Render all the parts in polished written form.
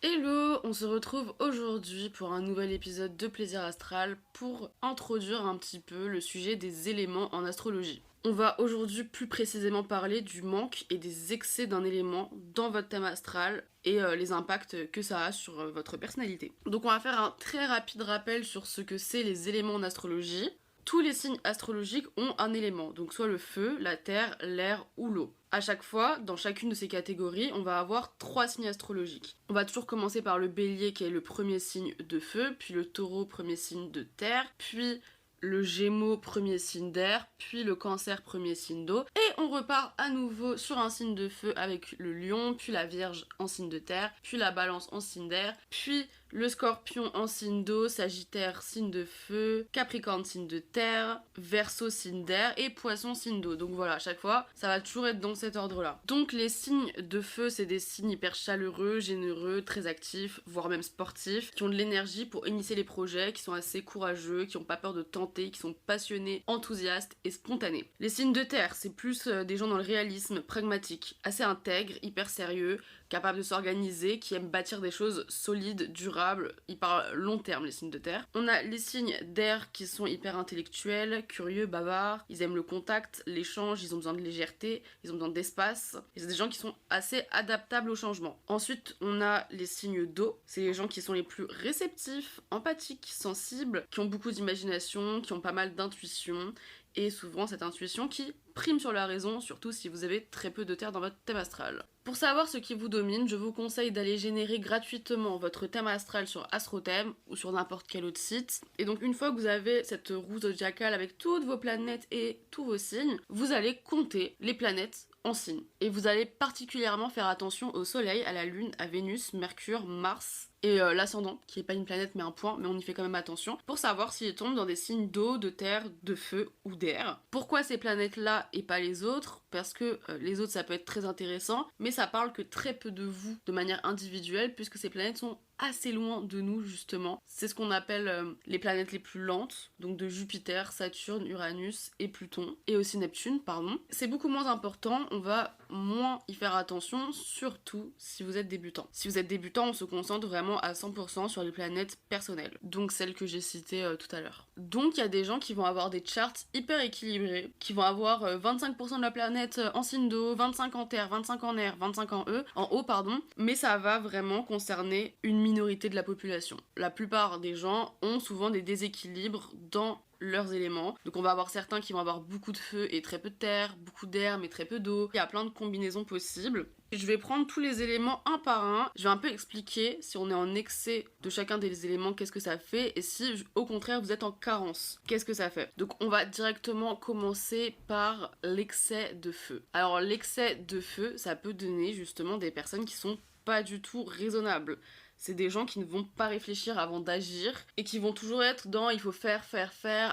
Hello, on se retrouve aujourd'hui pour un nouvel épisode de Plaisir Astral pour introduire un petit peu le sujet des éléments en astrologie. On va aujourd'hui plus précisément parler du manque et des excès d'un élément dans votre thème astral et les impacts que ça a sur votre personnalité. Donc on va faire un très rapide rappel sur ce que c'est les éléments en astrologie. Tous les signes astrologiques ont un élément, donc soit le feu, la terre, l'air ou l'eau. À chaque fois, dans chacune de ces catégories, on va avoir 3 signes astrologiques. On va toujours commencer par le bélier qui est le premier signe de feu, puis le taureau, premier signe de terre, puis le gémeaux, premier signe d'air, puis le cancer, premier signe d'eau. Et on repart à nouveau sur un signe de feu avec le lion, puis la vierge en signe de terre, puis la balance en signe d'air, puis le scorpion en signe d'eau, sagittaire signe de feu, capricorne signe de terre, verseau signe d'air et poisson signe d'eau. Donc voilà, à chaque fois, ça va toujours être dans cet ordre-là. Donc les signes de feu, c'est des signes hyper chaleureux, généreux, très actifs, voire même sportifs, qui ont de l'énergie pour initier les projets, qui sont assez courageux, qui n'ont pas peur de tenter, qui sont passionnés, enthousiastes et spontanés. Les signes de terre, c'est plus des gens dans le réalisme, pragmatique, assez intègres, hyper sérieux, capables de s'organiser, qui aiment bâtir des choses solides, durables, hyper long terme, les signes de terre. On a les signes d'air qui sont hyper intellectuels, curieux, bavards, ils aiment le contact, l'échange, ils ont besoin de légèreté, ils ont besoin d'espace, et c'est des gens qui sont assez adaptables au changement. Ensuite, on a les signes d'eau, c'est les gens qui sont les plus réceptifs, empathiques, sensibles, qui ont beaucoup d'imagination, qui ont pas mal d'intuition, et souvent cette intuition qui prime sur la raison, surtout si vous avez très peu de terre dans votre thème astral. Pour savoir ce qui vous domine, je vous conseille d'aller générer gratuitement votre thème astral sur AstroThème ou sur n'importe quel autre site. Et donc une fois que vous avez cette roue zodiacale avec toutes vos planètes et tous vos signes, vous allez compter les planètes en signes. Et vous allez particulièrement faire attention au Soleil, à la Lune, à Vénus, Mercure, Mars et l'ascendant, qui est pas une planète mais un point, mais on y fait quand même attention, pour savoir s'ils tombent dans des signes d'eau, de terre, de feu ou d'air. Pourquoi ces planètes-là et pas les autres? Parce que les autres ça peut être très intéressant, mais ça parle que très peu de vous de manière individuelle, puisque ces planètes sont assez loin de nous justement. C'est ce qu'on appelle les planètes les plus lentes, donc de Jupiter, Saturne, Uranus et Pluton, et aussi Neptune, pardon. C'est beaucoup moins important, on va moins y faire attention, surtout si vous êtes débutant. Si vous êtes débutant, on se concentre vraiment à 100% sur les planètes personnelles, donc celles que j'ai citées tout à l'heure. Donc il y a des gens qui vont avoir des charts hyper équilibrés, qui vont avoir 25% de la planète en signe d'eau, 25 en terre, 25 en air, 25 en eau, pardon, mais ça va vraiment concerner une minorité de la population. La plupart des gens ont souvent des déséquilibres dans leurs éléments. Donc on va avoir certains qui vont avoir beaucoup de feu et très peu de terre, beaucoup d'air mais très peu d'eau. Il y a plein de combinaisons possibles. Je vais prendre tous les éléments un par un. Je vais un peu expliquer si on est en excès de chacun des éléments, qu'est-ce que ça fait, et si au contraire vous êtes en carence, qu'est-ce que ça fait. Donc on va directement commencer par l'excès de feu. Alors l'excès de feu, ça peut donner justement des personnes qui sont pas du tout raisonnables. C'est des gens qui ne vont pas réfléchir avant d'agir et qui vont toujours être dans il faut faire,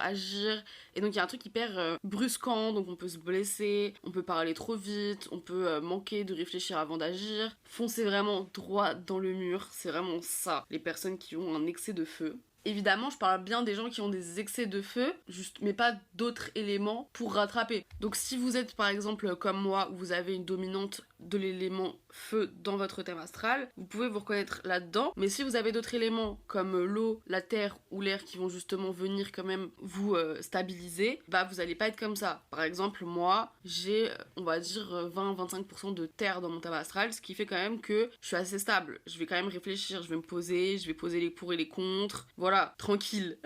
agir. Et donc il y a un truc hyper brusquant, donc on peut se blesser, on peut parler trop vite, on peut manquer de réfléchir avant d'agir. Foncer vraiment droit dans le mur, c'est vraiment ça, les personnes qui ont un excès de feu. Évidemment, je parle bien des gens qui ont des excès de feu, mais pas d'autres éléments pour rattraper. Donc si vous êtes par exemple comme moi, où vous avez une dominante de l'élément feu dans votre thème astral, vous pouvez vous reconnaître là-dedans. Mais si vous avez d'autres éléments comme l'eau, la terre ou l'air qui vont justement venir quand même vous stabiliser, bah vous allez pas être comme ça. Par exemple, moi, j'ai, on va dire, 20-25% de terre dans mon thème astral, ce qui fait quand même que je suis assez stable. Je vais quand même réfléchir, je vais me poser, je vais poser les pour et les contre. Voilà, tranquille.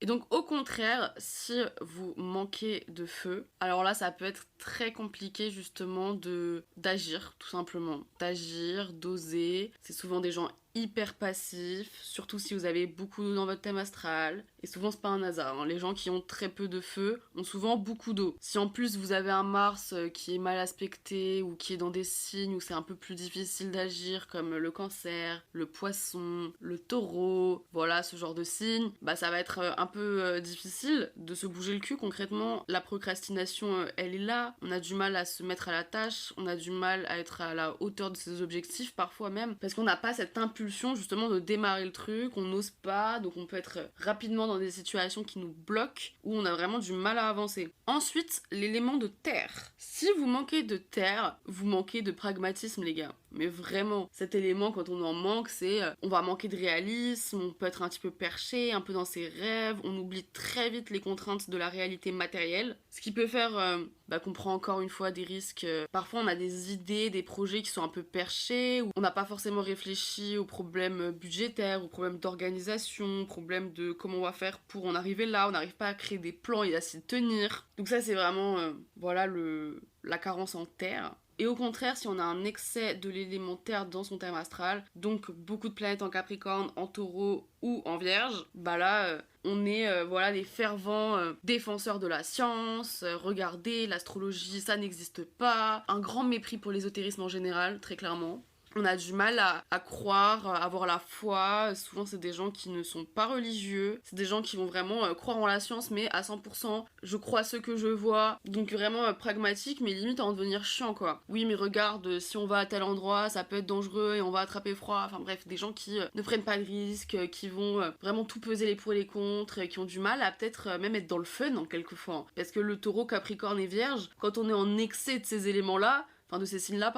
Et donc au contraire, si vous manquez de feu, alors là ça peut être très compliqué justement d'agir, tout simplement. D'agir, d'oser. C'est souvent des gens hyper passifs, surtout si vous avez beaucoup d'eau dans votre thème astral. Et souvent c'est pas un hasard, hein. Les gens qui ont très peu de feu ont souvent beaucoup d'eau. Si en plus vous avez un Mars qui est mal aspecté ou qui est dans des signes où c'est un peu plus difficile d'agir, comme le cancer, le poisson, le taureau, voilà ce genre de signes, bah ça va être un peu difficile de se bouger le cul concrètement. La procrastination elle est là, on a du mal à se mettre à la tâche, on a du mal à être à la hauteur de ses objectifs parfois même, parce qu'on n'a pas cette impulsion justement de démarrer le truc, on n'ose pas, donc on peut être rapidement dans des situations qui nous bloquent, où on a vraiment du mal à avancer. Ensuite, l'élément de terre. Si vous manquez de terre, vous manquez de pragmatisme les gars. Mais vraiment, cet élément, quand on en manque, c'est on va manquer de réalisme, on peut être un petit peu perché, un peu dans ses rêves, on oublie très vite les contraintes de la réalité matérielle, ce qui peut faire qu'on prend encore une fois des risques. Parfois on a des idées, des projets qui sont un peu perchés, ou on n'a pas forcément réfléchi aux problèmes budgétaires, aux problèmes d'organisation, aux problèmes de comment on va faire pour en arriver là, on n'arrive pas à créer des plans et à s'y tenir. Donc ça c'est vraiment la carence en terre. Et au contraire, si on a un excès de l'élément terre dans son thème astral, donc beaucoup de planètes en Capricorne, en Taureau ou en Vierge, on est des fervents défenseurs de la science. Regardez, l'astrologie, ça n'existe pas. Un grand mépris pour l'ésotérisme en général, très clairement. On a du mal à croire, à avoir la foi. Souvent, c'est des gens qui ne sont pas religieux. C'est des gens qui vont vraiment croire en la science, mais à 100%. Je crois ce que je vois. Donc vraiment pragmatique, mais limite à en devenir chiant, quoi. Oui, mais regarde, si on va à tel endroit, ça peut être dangereux et on va attraper froid. Enfin bref, des gens qui ne prennent pas de risques, qui vont vraiment tout peser les pour et les contre, qui ont du mal à peut-être même être dans le fun, en quelquefois. Parce que le taureau, capricorne et vierge, quand on est en excès de ces éléments-là, de ces signes-là,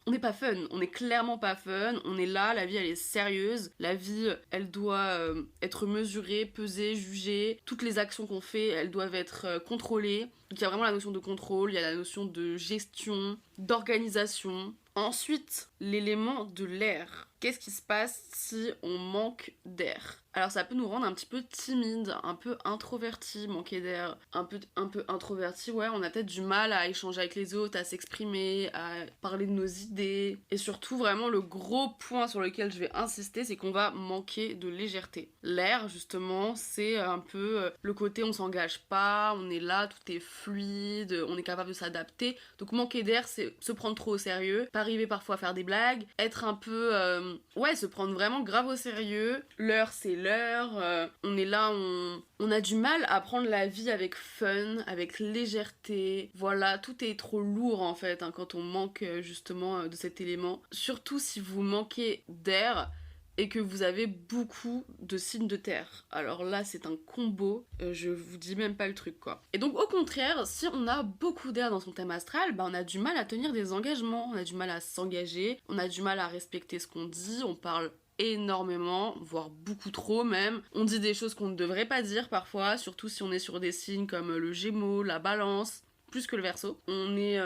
on n'est pas fun, on est clairement pas fun, on est là, la vie elle est sérieuse, la vie elle doit être mesurée, pesée, jugée, toutes les actions qu'on fait elles doivent être contrôlées, donc il y a vraiment la notion de contrôle, il y a la notion de gestion, d'organisation. Ensuite, l'élément de l'air. Qu'est-ce qui se passe si on manque d'air ? Alors ça peut nous rendre un petit peu timide, un peu introverti, manquer d'air, un peu introverti, ouais, on a peut-être du mal à échanger avec les autres, à s'exprimer, à parler de nos idées. Et surtout, vraiment, le gros point sur lequel je vais insister, c'est qu'on va manquer de légèreté. L'air, justement, c'est un peu le côté on s'engage pas, on est là, tout est fluide, on est capable de s'adapter. Donc manquer d'air, c'est se prendre trop au sérieux, pas arriver parfois à faire des blagues, être un peu... se prendre vraiment grave au sérieux. L'heure, c'est l'heure. On est là, on a du mal à prendre la vie avec fun, avec légèreté. Voilà, tout est trop lourd en fait quand on manque justement de cet élément. Surtout si vous manquez d'air et que vous avez beaucoup de signes de terre. Alors là, c'est un combo, je vous dis même pas le truc, quoi. Et donc, au contraire, si on a beaucoup d'air dans son thème astral, on a du mal à tenir des engagements, on a du mal à s'engager, on a du mal à respecter ce qu'on dit, on parle énormément, voire beaucoup trop même. On dit des choses qu'on ne devrait pas dire parfois, surtout si on est sur des signes comme le Gémeaux, la Balance, plus que le Verseau. On est...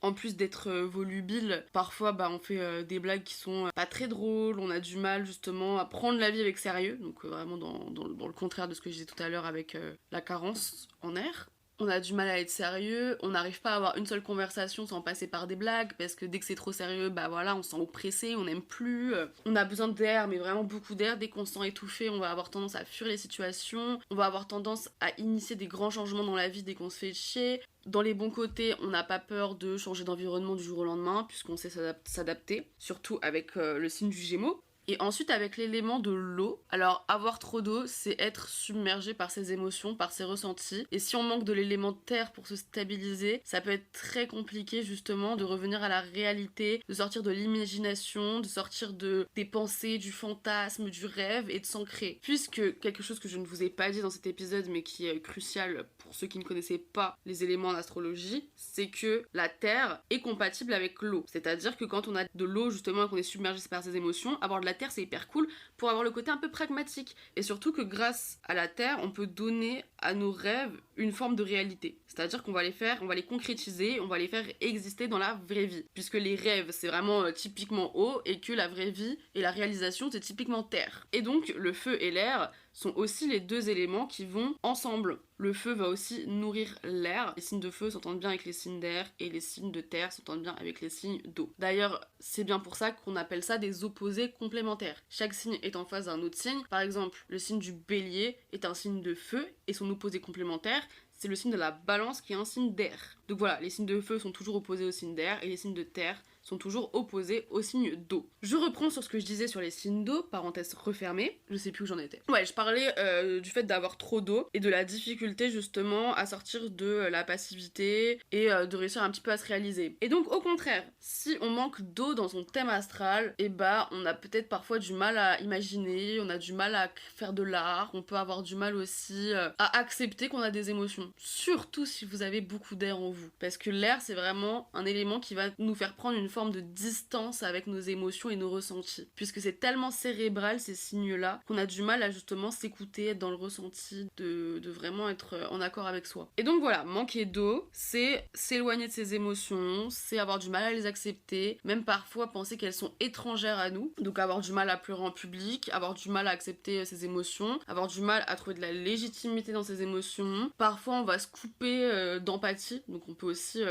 En plus d'être volubile, parfois on fait des blagues qui sont pas très drôles, on a du mal justement à prendre la vie avec sérieux, donc vraiment dans le contraire de ce que je disais tout à l'heure avec la carence en air. On a du mal à être sérieux, on n'arrive pas à avoir une seule conversation sans passer par des blagues, parce que dès que c'est trop sérieux, on se sent oppressé, on n'aime plus. On a besoin d'air, mais vraiment beaucoup d'air. Dès qu'on se sent étouffé, on va avoir tendance à fuir les situations, on va avoir tendance à initier des grands changements dans la vie dès qu'on se fait chier. Dans les bons côtés, on n'a pas peur de changer d'environnement du jour au lendemain, puisqu'on sait s'adapter, surtout avec le signe du Gémeaux. Et ensuite avec l'élément de l'eau, alors avoir trop d'eau c'est être submergé par ses émotions, par ses ressentis, et si on manque de l'élément terre pour se stabiliser, ça peut être très compliqué justement de revenir à la réalité, de sortir de l'imagination, de sortir des pensées, du fantasme, du rêve et de s'ancrer. Puisque quelque chose que je ne vous ai pas dit dans cet épisode mais qui est crucial pour ceux qui ne connaissaient pas les éléments en astrologie, c'est que la terre est compatible avec l'eau. C'est-à-dire que quand on a de l'eau justement et qu'on est submergé par ses émotions, avoir de la terre c'est hyper cool pour avoir le côté un peu pragmatique. Et surtout que grâce à la terre, on peut donner à nos rêves une forme de réalité. C'est-à-dire qu'on va les concrétiser, on va les faire exister dans la vraie vie. Puisque les rêves c'est vraiment typiquement eau et que la vraie vie et la réalisation c'est typiquement terre. Et donc le feu et l'air sont aussi les deux éléments qui vont ensemble. Le feu va aussi nourrir l'air. Les signes de feu s'entendent bien avec les signes d'air et les signes de terre s'entendent bien avec les signes d'eau. D'ailleurs, c'est bien pour ça qu'on appelle ça des opposés complémentaires. Chaque signe est en face d'un autre signe. Par exemple, le signe du bélier est un signe de feu et son opposé complémentaire, c'est le signe de la balance qui est un signe d'air. Donc voilà, les signes de feu sont toujours opposés aux signes d'air et les signes de terre sont toujours opposés aux signes d'eau. Je reprends sur ce que je disais sur les signes d'eau, parenthèse refermée, je sais plus où j'en étais. Ouais, je parlais du fait d'avoir trop d'eau et de la difficulté justement à sortir de la passivité et de réussir un petit peu à se réaliser. Et donc au contraire, si on manque d'eau dans son thème astral, on a peut-être parfois du mal à imaginer, on a du mal à faire de l'art, on peut avoir du mal aussi à accepter qu'on a des émotions. Surtout si vous avez beaucoup d'air en vous. Parce que l'air c'est vraiment un élément qui va nous faire prendre une forme de distance avec nos émotions et nos ressentis. Puisque c'est tellement cérébral ces signes-là qu'on a du mal à justement s'écouter, être dans le ressenti, de vraiment être en accord avec soi. Et donc voilà, manquer d'eau, c'est s'éloigner de ses émotions, c'est avoir du mal à les accepter, même parfois penser qu'elles sont étrangères à nous, donc avoir du mal à pleurer en public, avoir du mal à accepter ses émotions, avoir du mal à trouver de la légitimité dans ses émotions. Parfois on va se couper d'empathie, donc on peut aussi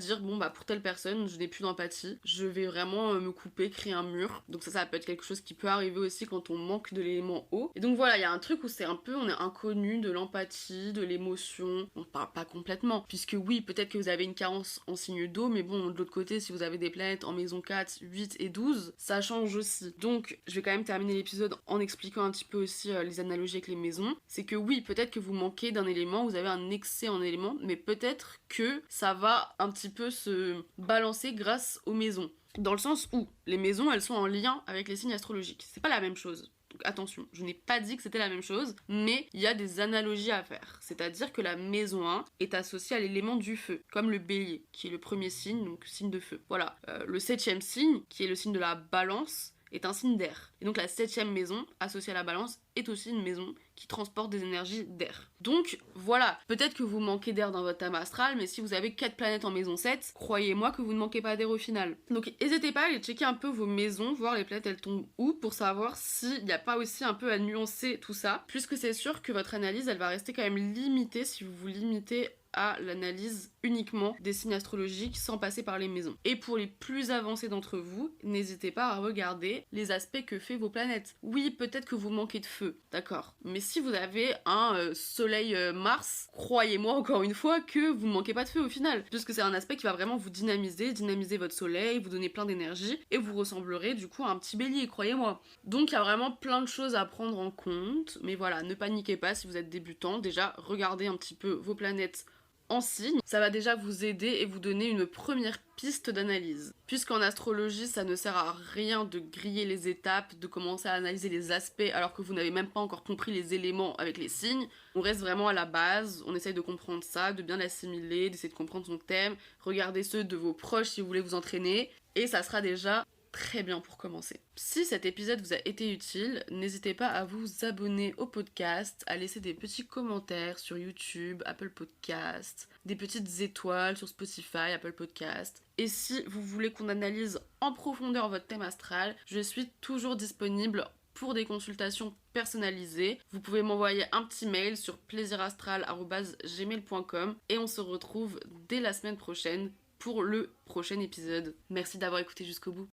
dire bon bah pour telle personne je n'ai plus d'empathie, je vais vraiment me couper, créer un mur. Donc ça peut être quelque chose qui peut arriver aussi quand on manque de l'élément eau. Et donc voilà, il y a un truc où c'est un peu, on est inconnu de l'empathie, de l'émotion. On parle pas complètement, puisque oui, peut-être que vous avez une carence en signe d'eau, mais bon, de l'autre côté, si vous avez des planètes en maison 4, 8 et 12, ça change aussi. Donc je vais quand même terminer l'épisode en expliquant un petit peu aussi les analogies avec les maisons. C'est que oui, peut-être que vous manquez d'un élément, vous avez un excès en élément, mais peut-être que ça va un petit peu se balancer grâce aux maisons. Dans le sens où les maisons, elles sont en lien avec les signes astrologiques. C'est pas la même chose. Donc attention, je n'ai pas dit que c'était la même chose, mais il y a des analogies à faire. C'est-à-dire que la maison 1 est associée à l'élément du feu, comme le bélier, qui est le premier signe, donc signe de feu. Voilà. Le 7e signe, qui est le signe de la balance, est un signe d'air. Et donc la 7e maison, associée à la balance, est aussi une maison qui transporte des énergies d'air. Donc voilà, peut-être que vous manquez d'air dans votre thème astral, mais si vous avez 4 planètes en maison 7, croyez-moi que vous ne manquez pas d'air au final. Donc n'hésitez pas à aller checker un peu vos maisons, voir les planètes elles tombent où, pour savoir s'il n'y a pas aussi un peu à nuancer tout ça, puisque c'est sûr que votre analyse elle va rester quand même limitée si vous vous limitez à l'analyse uniquement des signes astrologiques sans passer par les maisons. Et pour les plus avancés d'entre vous, n'hésitez pas à regarder les aspects que fait vos planètes. Oui, peut-être que vous manquez de feu, d'accord, mais si vous avez un soleil Mars, croyez-moi encore une fois que vous ne manquez pas de feu au final, puisque c'est un aspect qui va vraiment vous dynamiser votre soleil, vous donner plein d'énergie, et vous ressemblerez du coup à un petit bélier, croyez-moi. Donc il y a vraiment plein de choses à prendre en compte, mais voilà, ne paniquez pas si vous êtes débutant, déjà regardez un petit peu vos planètes en signe, ça va déjà vous aider et vous donner une première piste d'analyse. Puisqu'en astrologie, ça ne sert à rien de griller les étapes, de commencer à analyser les aspects alors que vous n'avez même pas encore compris les éléments avec les signes. On reste vraiment à la base, on essaye de comprendre ça, de bien l'assimiler, d'essayer de comprendre son thème, regardez ceux de vos proches si vous voulez vous entraîner, et ça sera déjà très bien pour commencer. Si cet épisode vous a été utile, n'hésitez pas à vous abonner au podcast, à laisser des petits commentaires sur YouTube, Apple Podcast, des petites étoiles sur Spotify, Apple Podcast. Et si vous voulez qu'on analyse en profondeur votre thème astral, je suis toujours disponible pour des consultations personnalisées. Vous pouvez m'envoyer un petit mail sur plaisirastral@gmail.com et on se retrouve dès la semaine prochaine pour le prochain épisode. Merci d'avoir écouté jusqu'au bout.